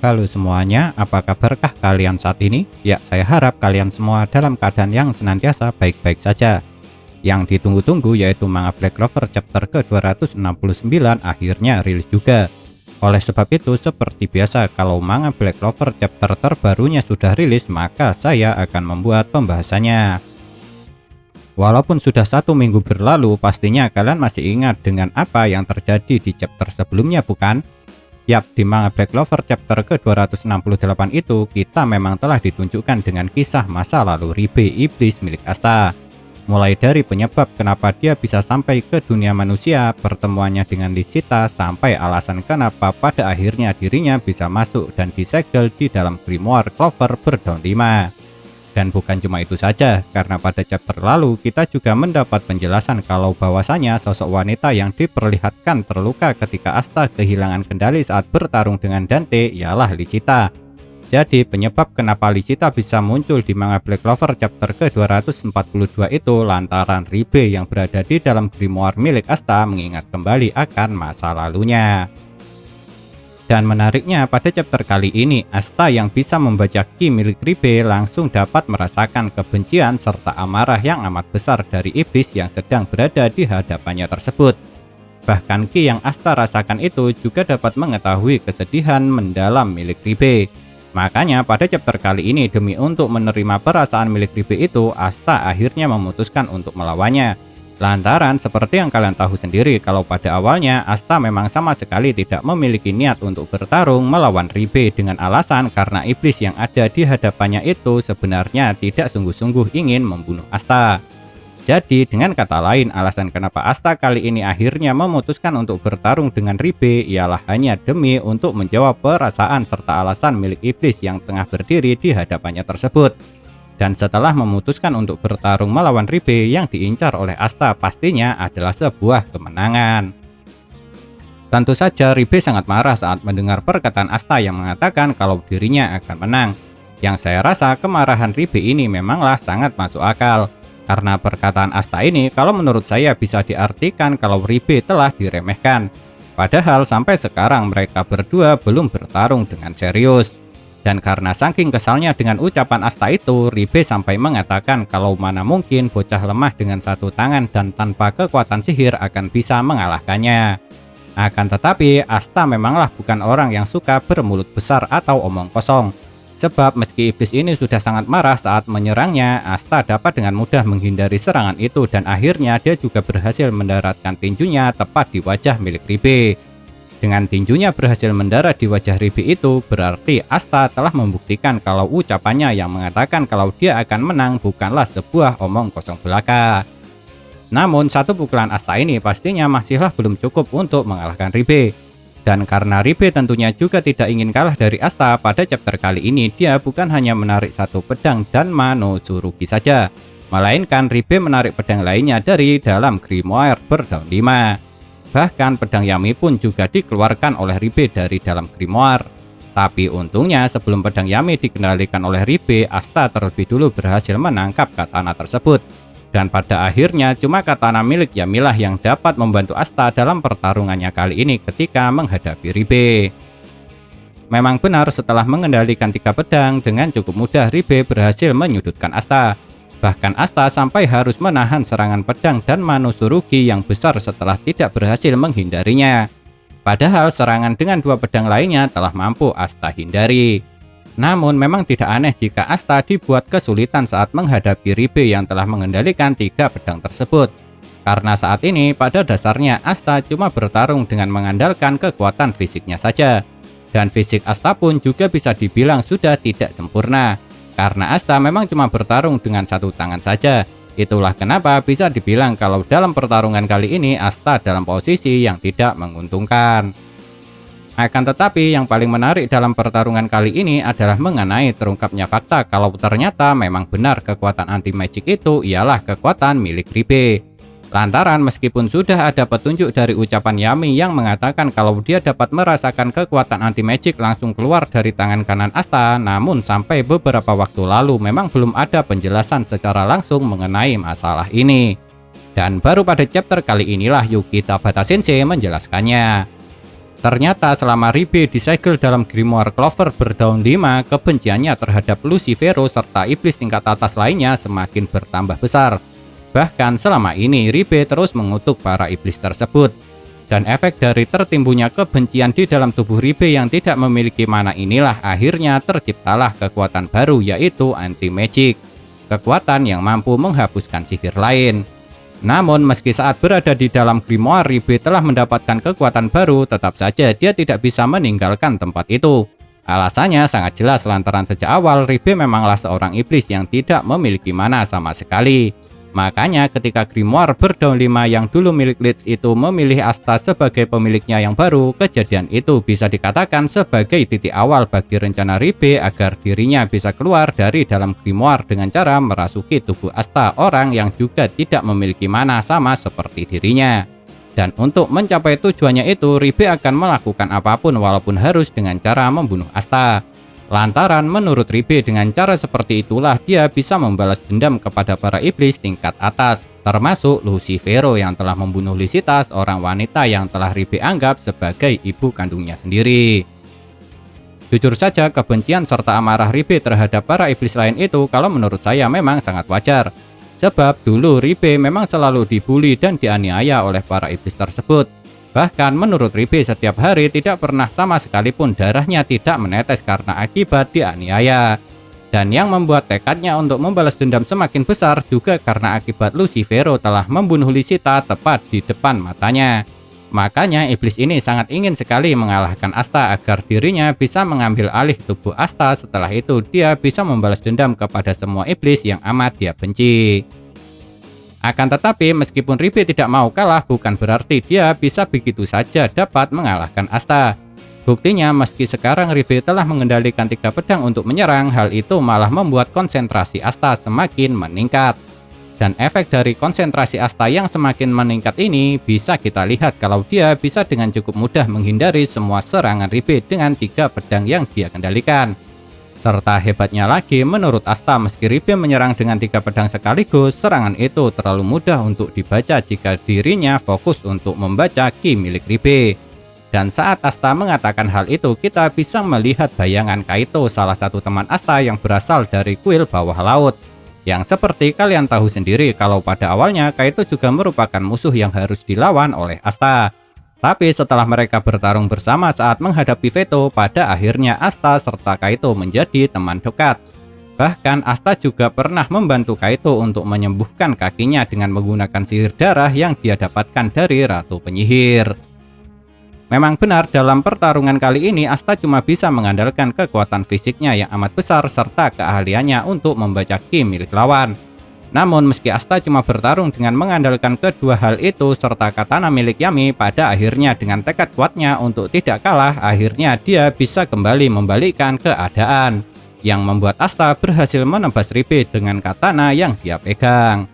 Halo semuanya, apa kabarkah kalian saat ini? Ya, saya harap kalian semua dalam keadaan yang senantiasa baik-baik saja. Yang ditunggu-tunggu yaitu manga Black Clover chapter ke-269 akhirnya rilis juga. Oleh sebab itu, seperti biasa, kalau manga Black Clover chapter terbarunya sudah rilis, maka saya akan membuat pembahasannya. Walaupun sudah 1 minggu berlalu, pastinya kalian masih ingat dengan apa yang terjadi di chapter sebelumnya, bukan? Yap, di manga Black Clover chapter ke-268 itu, kita memang telah ditunjukkan dengan kisah masa lalu Ribe iblis milik Asta. Mulai dari penyebab kenapa dia bisa sampai ke dunia manusia, pertemuannya dengan Lysithea, sampai alasan kenapa pada akhirnya dirinya bisa masuk dan disegel di dalam grimoire Clover berdaun 5. Dan bukan cuma itu saja, karena pada chapter lalu kita juga mendapat penjelasan kalau bahwasanya sosok wanita yang diperlihatkan terluka ketika Asta kehilangan kendali saat bertarung dengan Dante ialah Lysithea. Jadi penyebab kenapa Lysithea bisa muncul di manga Black Clover chapter ke-242 itu lantaran Ribe yang berada di dalam grimoire milik Asta mengingat kembali akan masa lalunya. Dan menariknya, pada chapter kali ini, Asta yang bisa membaca ki milik Ribe langsung dapat merasakan kebencian serta amarah yang amat besar dari iblis yang sedang berada di hadapannya tersebut. Bahkan ki yang Asta rasakan itu juga dapat mengetahui kesedihan mendalam milik Ribe. Makanya pada chapter kali ini, demi untuk menerima perasaan milik Ribe itu, Asta akhirnya memutuskan untuk melawannya. Lantaran seperti yang kalian tahu sendiri kalau pada awalnya Asta memang sama sekali tidak memiliki niat untuk bertarung melawan Ribe dengan alasan karena iblis yang ada di hadapannya itu sebenarnya tidak sungguh-sungguh ingin membunuh Asta. Jadi dengan kata lain, alasan kenapa Asta kali ini akhirnya memutuskan untuk bertarung dengan Ribe ialah hanya demi untuk menjawab perasaan serta alasan milik iblis yang tengah berdiri di hadapannya tersebut. Dan setelah memutuskan untuk bertarung melawan Ribe, yang diincar oleh Asta pastinya adalah sebuah kemenangan. Tentu saja Ribe sangat marah saat mendengar perkataan Asta yang mengatakan kalau dirinya akan menang. Yang saya rasa kemarahan Ribe ini memanglah sangat masuk akal. Karena perkataan Asta ini kalau menurut saya bisa diartikan kalau Ribe telah diremehkan. Padahal sampai sekarang mereka berdua belum bertarung dengan serius. Dan karena saking kesalnya dengan ucapan Asta itu, Ribe sampai mengatakan kalau mana mungkin bocah lemah dengan satu tangan dan tanpa kekuatan sihir akan bisa mengalahkannya. Akan tetapi, Asta memanglah bukan orang yang suka bermulut besar atau omong kosong. Sebab meski iblis ini sudah sangat marah saat menyerangnya, Asta dapat dengan mudah menghindari serangan itu dan akhirnya dia juga berhasil mendaratkan tinjunya tepat di wajah milik Ribe. Dengan tinjunya berhasil mendarat di wajah Ribe itu, berarti Asta telah membuktikan kalau ucapannya yang mengatakan kalau dia akan menang bukanlah sebuah omong kosong belaka. Namun satu pukulan Asta ini pastinya masihlah belum cukup untuk mengalahkan Ribe. Dan karena Ribe tentunya juga tidak ingin kalah dari Asta, pada chapter kali ini dia bukan hanya menarik satu pedang dan Mano Tsurugi saja, melainkan Ribe menarik pedang lainnya dari dalam grimoire berdaun 5. Bahkan pedang Yami pun juga dikeluarkan oleh Ribe dari dalam grimoire. Tapi untungnya sebelum pedang Yami dikendalikan oleh Ribe, Asta terlebih dulu berhasil menangkap katana tersebut. Dan pada akhirnya cuma katana milik Yamilah yang dapat membantu Asta dalam pertarungannya kali ini ketika menghadapi Ribe. Memang benar setelah mengendalikan 3 pedang, dengan cukup mudah Ribe berhasil menyudutkan Asta. Bahkan Asta sampai harus menahan serangan pedang dan Mano Tsurugi yang besar setelah tidak berhasil menghindarinya. Padahal serangan dengan 2 pedang lainnya telah mampu Asta hindari. Namun memang tidak aneh jika Asta dibuat kesulitan saat menghadapi Ribe yang telah mengendalikan 3 pedang tersebut. Karena saat ini pada dasarnya Asta cuma bertarung dengan mengandalkan kekuatan fisiknya saja. Dan fisik Asta pun juga bisa dibilang sudah tidak sempurna. Karena Asta memang cuma bertarung dengan 1 tangan saja. Itulah kenapa bisa dibilang kalau dalam pertarungan kali ini Asta dalam posisi yang tidak menguntungkan. Akan tetapi yang paling menarik dalam pertarungan kali ini adalah mengenai terungkapnya fakta kalau ternyata memang benar kekuatan anti-magic itu ialah kekuatan milik Ribe. Lantaran meskipun sudah ada petunjuk dari ucapan Yami yang mengatakan kalau dia dapat merasakan kekuatan anti-magic langsung keluar dari tangan kanan Asta, namun sampai beberapa waktu lalu memang belum ada penjelasan secara langsung mengenai masalah ini. Dan baru pada chapter kali inilah Yuki Tabata Sensei menjelaskannya. Ternyata selama Ribe disegel dalam Grimoire Clover berdaun 5, kebenciannya terhadap Lucifero serta iblis tingkat atas lainnya semakin bertambah besar. Bahkan selama ini Ribe terus mengutuk para iblis tersebut. Dan efek dari tertimbunnya kebencian di dalam tubuh Ribe yang tidak memiliki mana inilah akhirnya terciptalah kekuatan baru, yaitu Anti-Magic. Kekuatan yang mampu menghapuskan sihir lain. Namun meski saat berada di dalam Grimoire Ribe telah mendapatkan kekuatan baru, tetap saja dia tidak bisa meninggalkan tempat itu. Alasannya sangat jelas lantaran sejak awal Ribe memanglah seorang iblis yang tidak memiliki mana sama sekali. Makanya ketika Grimoire berdaun 5 yang dulu milik Leeds itu memilih Asta sebagai pemiliknya yang baru, kejadian itu bisa dikatakan sebagai titik awal bagi rencana Ribe agar dirinya bisa keluar dari dalam Grimoire dengan cara merasuki tubuh Asta, orang yang juga tidak memiliki mana sama seperti dirinya. Dan untuk mencapai tujuannya itu, Ribe akan melakukan apapun walaupun harus dengan cara membunuh Asta. Lantaran menurut Ribe dengan cara seperti itulah dia bisa membalas dendam kepada para iblis tingkat atas, termasuk Lucifero yang telah membunuh Lisitas, orang wanita yang telah Ribe anggap sebagai ibu kandungnya sendiri. Jujur saja kebencian serta amarah Ribe terhadap para iblis lain itu kalau menurut saya memang sangat wajar. Sebab dulu Ribe memang selalu dibully dan dianiaya oleh para iblis tersebut. Bahkan menurut Ribe setiap hari tidak pernah sama sekalipun darahnya tidak menetes karena akibat dianiaya. Dan yang membuat tekadnya untuk membalas dendam semakin besar juga karena akibat Lucifero telah membunuh Lisita tepat di depan matanya. Makanya iblis ini sangat ingin sekali mengalahkan Asta agar dirinya bisa mengambil alih tubuh Asta. Setelah itu dia bisa membalas dendam kepada semua iblis yang amat dia benci. Akan tetapi meskipun Ribe tidak mau kalah bukan berarti dia bisa begitu saja dapat mengalahkan Asta. Buktinya meski sekarang Ribe telah mengendalikan 3 pedang untuk menyerang, hal itu malah membuat konsentrasi Asta semakin meningkat. Dan efek dari konsentrasi Asta yang semakin meningkat ini bisa kita lihat kalau dia bisa dengan cukup mudah menghindari semua serangan Ribe dengan 3 pedang yang dia kendalikan. Serta hebatnya lagi, menurut Asta meski Ribe menyerang dengan 3 pedang sekaligus, serangan itu terlalu mudah untuk dibaca jika dirinya fokus untuk membaca ki milik Ribe. Dan saat Asta mengatakan hal itu, kita bisa melihat bayangan Kaito, salah satu teman Asta yang berasal dari kuil bawah laut. Yang seperti kalian tahu sendiri kalau pada awalnya Kaito juga merupakan musuh yang harus dilawan oleh Asta. Tapi setelah mereka bertarung bersama saat menghadapi Veto, pada akhirnya Asta serta Kaito menjadi teman dekat. Bahkan Asta juga pernah membantu Kaito untuk menyembuhkan kakinya dengan menggunakan sihir darah yang dia dapatkan dari Ratu Penyihir. Memang benar dalam pertarungan kali ini Asta cuma bisa mengandalkan kekuatan fisiknya yang amat besar serta keahliannya untuk membaca ki milik lawan. Namun meski Asta cuma bertarung dengan mengandalkan kedua hal itu serta katana milik Yami, pada akhirnya dengan tekad kuatnya untuk tidak kalah, akhirnya dia bisa kembali membalikkan keadaan. Yang membuat Asta berhasil menebas Ribe dengan katana yang dia pegang.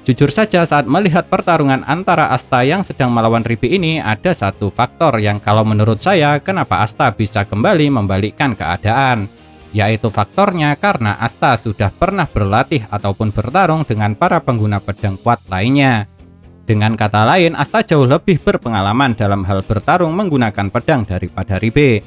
Jujur saja saat melihat pertarungan antara Asta yang sedang melawan Ribe ini, ada satu faktor yang kalau menurut saya kenapa Asta bisa kembali membalikkan keadaan. Yaitu faktornya karena Asta sudah pernah berlatih ataupun bertarung dengan para pengguna pedang kuat lainnya. Dengan kata lain, Asta jauh lebih berpengalaman dalam hal bertarung menggunakan pedang daripada Ribe.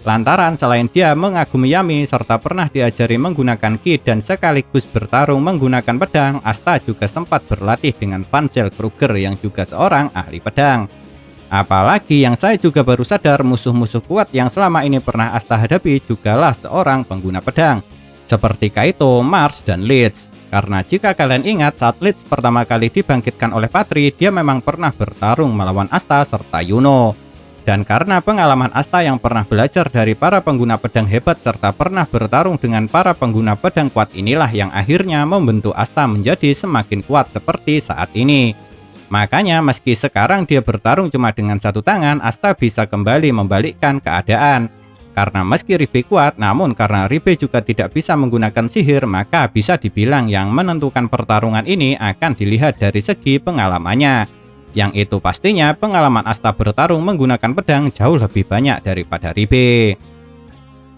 Lantaran selain dia mengagumi Yami serta pernah diajari menggunakan ki dan sekaligus bertarung menggunakan pedang, Asta juga sempat berlatih dengan Vansel Kruger yang juga seorang ahli pedang. Apalagi yang saya juga baru sadar, musuh-musuh kuat yang selama ini pernah Asta hadapi jugalah seorang pengguna pedang seperti Kaito, Mars, dan Leeds. Karena jika kalian ingat saat Leeds pertama kali dibangkitkan oleh Patri, dia memang pernah bertarung melawan Asta serta Yuno. Dan karena pengalaman Asta yang pernah belajar dari para pengguna pedang hebat serta pernah bertarung dengan para pengguna pedang kuat inilah yang akhirnya membentuk Asta menjadi semakin kuat seperti saat ini. Makanya meski sekarang dia bertarung cuma dengan satu tangan, Asta bisa kembali membalikkan keadaan. Karena meski Ribe kuat, namun karena Ribe juga tidak bisa menggunakan sihir, maka bisa dibilang yang menentukan pertarungan ini akan dilihat dari segi pengalamannya. Yang itu pastinya pengalaman Asta bertarung menggunakan pedang jauh lebih banyak daripada Ribe.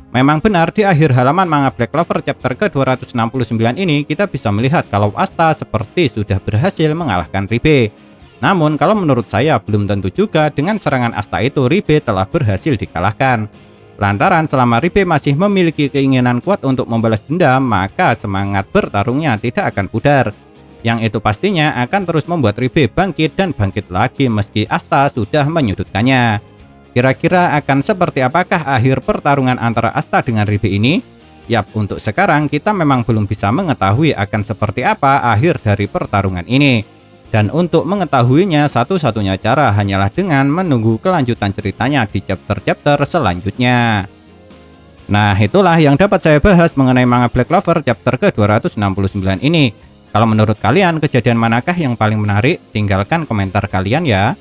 Memang benar di akhir halaman manga Black Clover chapter ke-269 ini kita bisa melihat kalau Asta seperti sudah berhasil mengalahkan Ribe. Namun kalau menurut saya belum tentu juga dengan serangan Asta itu Ribe telah berhasil dikalahkan. Lantaran selama Ribe masih memiliki keinginan kuat untuk membalas dendam, maka semangat bertarungnya tidak akan pudar. Yang itu pastinya akan terus membuat Ribe bangkit dan bangkit lagi meski Asta sudah menyudutkannya. Kira-kira akan seperti apakah akhir pertarungan antara Asta dengan Ribe ini? Yap, untuk sekarang kita memang belum bisa mengetahui akan seperti apa akhir dari pertarungan ini. Dan untuk mengetahuinya satu-satunya cara hanyalah dengan menunggu kelanjutan ceritanya di chapter-chapter selanjutnya. Nah, itulah yang dapat saya bahas mengenai manga Black Clover chapter ke-269 ini. Kalau menurut kalian kejadian manakah yang paling menarik? Tinggalkan komentar kalian ya.